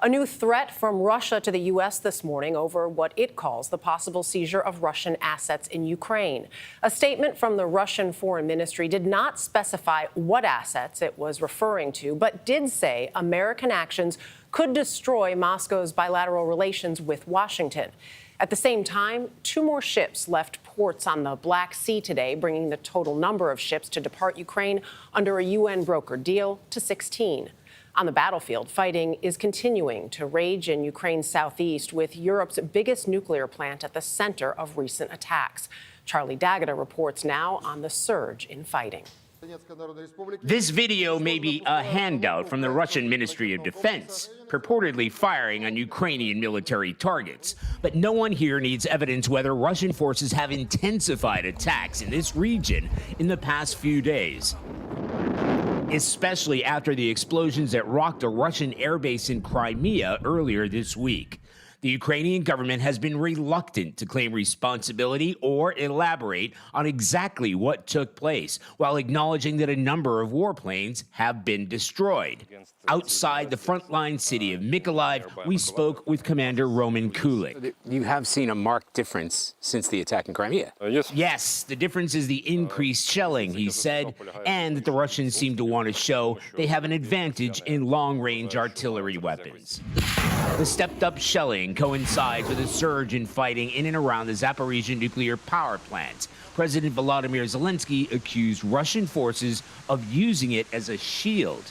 A new threat from Russia to the U.S. this morning over what it calls the possible seizure of Russian assets in Ukraine. A statement from the Russian Foreign Ministry did not specify what assets it was referring to, but did say American actions could destroy Moscow's bilateral relations with Washington. At the same time, 2 more ships left ports on the Black Sea today, bringing the total number of ships to depart Ukraine under a UN-brokered deal to 16. On the battlefield, fighting is continuing to rage in Ukraine's southeast, with Europe's biggest nuclear plant at the center of recent attacks. Charlie D'Agata reports now on the surge in fighting. This video may be a handout from the Russian Ministry of Defense, purportedly firing on Ukrainian military targets. But no one here needs evidence whether Russian forces have intensified attacks in this region in the past few days, especially after the explosions that rocked a Russian airbase in Crimea earlier this week. The Ukrainian government has been reluctant to claim responsibility or elaborate on exactly what took place, while acknowledging that a number of warplanes have been destroyed. Outside the frontline city of Mykolaiv, we spoke with Commander Roman Kulik. You have seen a marked difference since the attack in Crimea. Yes, the difference is the increased shelling, he said, and that the Russians seem to want to show they have an advantage in long-range artillery weapons. The stepped-up shelling coincides with a surge in fighting in and around the Zaporizhzhia nuclear power plant. President Volodymyr Zelensky accused Russian forces of using it as a shield.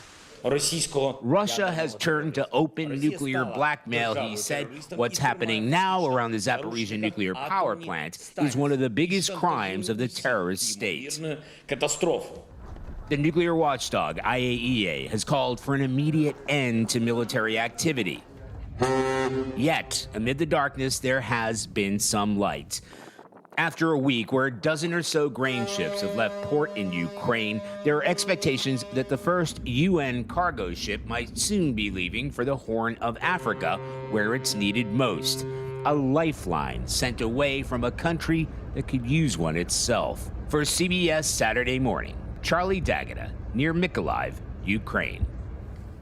Russia has turned to open nuclear blackmail, he said. What's happening now around the Zaporizhzhia nuclear power plant is one of the biggest crimes of the terrorist state. The nuclear watchdog, IAEA, has called for an immediate end to military activity. Yet, amid the darkness, there has been some light. After a week where a dozen or so grain ships have left port in Ukraine, there are expectations that the first UN cargo ship might soon be leaving for the Horn of Africa, where it's needed most. A lifeline sent away from a country that could use one itself. For CBS Saturday Morning, Charlie D'Agata, near Mykolaiv, Ukraine.